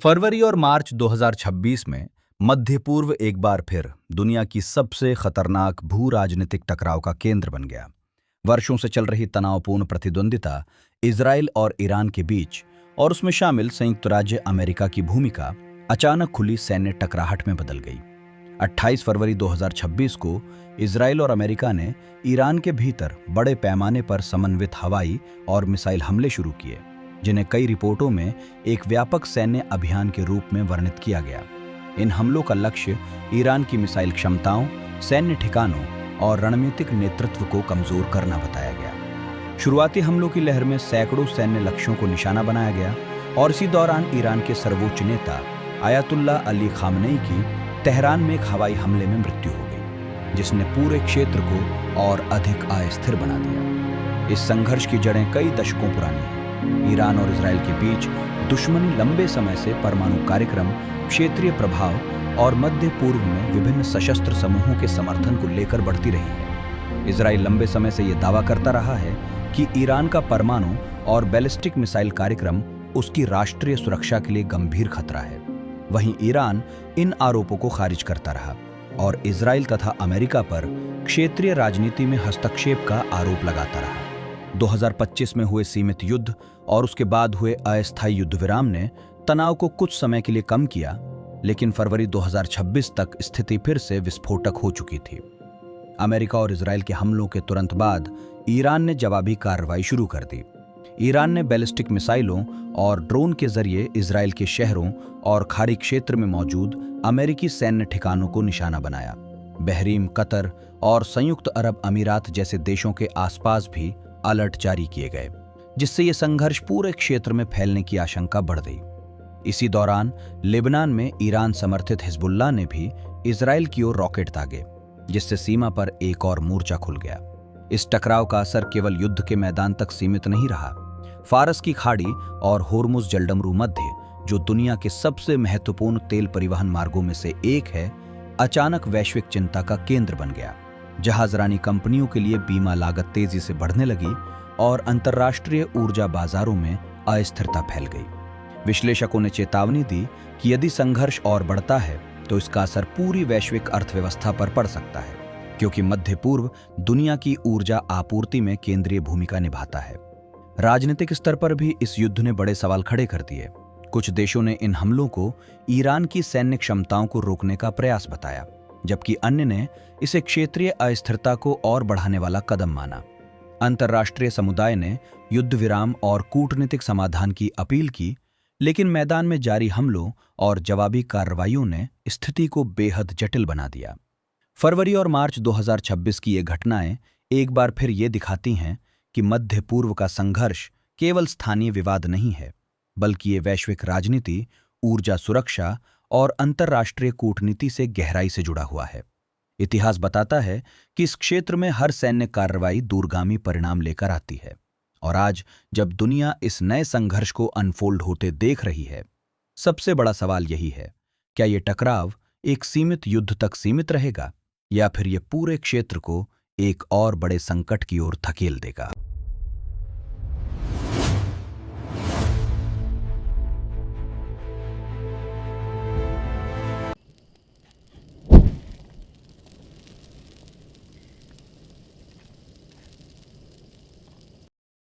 फरवरी और मार्च 2026 में मध्य पूर्व एक बार फिर दुनिया की सबसे खतरनाक भू राजनीतिक टकराव का केंद्र बन गया। वर्षों से चल रही तनावपूर्ण प्रतिद्वंदिता इजराइल और ईरान के बीच और उसमें शामिल संयुक्त राज्य अमेरिका की भूमिका अचानक खुली सैन्य टकराहट में बदल गई। 28 फरवरी 2026 को इजराइल और अमेरिका ने ईरान के भीतर बड़े पैमाने पर समन्वित हवाई और मिसाइल हमले शुरू किए, जिन्हें कई रिपोर्टों में एक व्यापक सैन्य अभियान के रूप में वर्णित किया गया। इन हमलों का लक्ष्य ईरान की मिसाइल क्षमताओं, सैन्य ठिकानों और रणनीतिक नेतृत्व को कमजोर करना बताया गया। शुरुआती हमलों की लहर में सैकड़ों सैन्य लक्ष्यों को निशाना बनाया गया और इसी दौरान ईरान के सर्वोच्च नेता आयतुल्ला अली खामनेई की तेहरान में एक हवाई हमले में मृत्यु हो गई, जिसने पूरे क्षेत्र को और अधिक अस्थिर बना दिया। इस संघर्ष की जड़ें कई दशकों पुरानी हैं। ईरान और इजराइल के बीच दुश्मनी लंबे समय से परमाणु कार्यक्रम, क्षेत्रीय प्रभाव और मध्य पूर्व में विभिन्न सशस्त्र समूहों के समर्थन को लेकर बढ़ती रही है। इजराइल लंबे समय से यह दावा करता रहा है कि ईरान का परमाणु और बैलिस्टिक मिसाइल कार्यक्रम उसकी राष्ट्रीय सुरक्षा के लिए गंभीर खतरा है। वहीं ईरान इन आरोपों को खारिज करता रहा और इजराइल तथा अमेरिका पर क्षेत्रीय राजनीति में हस्तक्षेप का आरोप लगाता रहा। 2025 में हुए सीमित युद्ध और उसके बाद हुए अस्थायी युद्ध विराम ने तनाव को कुछ समय के लिए कम किया, लेकिन फरवरी 2026 तक स्थिति फिर से विस्फोटक हो चुकी थी। अमेरिका और इजराइल के हमलों के तुरंत बाद ईरान ने जवाबी कार्रवाई शुरू कर दी। ईरान ने बैलिस्टिक मिसाइलों और ड्रोन के जरिए इजराइल के शहरों और खाड़ी क्षेत्र में मौजूद अमेरिकी सैन्य ठिकानों को निशाना बनाया। बहरीन, कतर और संयुक्त अरब अमीरात जैसे देशों के आसपास भी अलर्ट जारी किए गए, जिससे यह संघर्ष पूरे क्षेत्र में फैलने की आशंका बढ़ गई। इसी दौरान लेबनान में ईरान समर्थित हिजबुल्लाह ने भी इजराइल की ओर रॉकेट दागे, जिससे सीमा पर एक और मोर्चा खुल गया। इस टकराव का असर केवल युद्ध के मैदान तक सीमित नहीं रहा। फारस की खाड़ी और होर्मुज जलडमरू मध्य, जो दुनिया के सबसे महत्वपूर्ण तेल परिवहन मार्गों में से एक है, अचानक वैश्विक चिंता का केंद्र बन गया। जहाजरानी कंपनियों के लिए बीमा लागत तेजी से बढ़ने लगी और अंतर्राष्ट्रीय ऊर्जा बाजारों में अस्थिरता फैल गई। विश्लेषकों ने चेतावनी दी कि यदि संघर्ष और बढ़ता है तो इसका असर पूरी वैश्विक अर्थव्यवस्था पर पड़ सकता है, क्योंकि मध्य पूर्व दुनिया की ऊर्जा आपूर्ति में केंद्रीय भूमिका निभाता है। राजनीतिक स्तर पर भी इस युद्ध ने बड़े सवाल खड़े कर दिए। कुछ देशों ने इन हमलों को ईरान की सैन्य क्षमताओं को रोकने का प्रयास बताया, जबकि अन्य ने इसे क्षेत्रीय अस्थिरता को और बढ़ाने वाला कदम माना। अंतर्राष्ट्रीय समुदाय ने युद्ध विराम और कूटनीतिक समाधान की अपील की, लेकिन मैदान में जारी हमलों और जवाबी कार्रवाइयों ने स्थिति को बेहद जटिल बना दिया। फरवरी और मार्च 2026 की ये घटनाएं एक बार फिर ये दिखाती हैं कि मध्य पूर्व का संघर्ष केवल स्थानीय विवाद नहीं है, बल्कि ये वैश्विक राजनीति, ऊर्जा सुरक्षा और अंतर्राष्ट्रीय कूटनीति से गहराई से जुड़ा हुआ है। इतिहास बताता है कि इस क्षेत्र में हर सैन्य कार्रवाई दूरगामी परिणाम लेकर आती है, और आज जब दुनिया इस नए संघर्ष को अनफोल्ड होते देख रही है, सबसे बड़ा सवाल यही है, क्या ये टकराव एक सीमित युद्ध तक सीमित रहेगा या फिर ये पूरे क्षेत्र को एक और बड़े संकट की ओर धकेल देगा।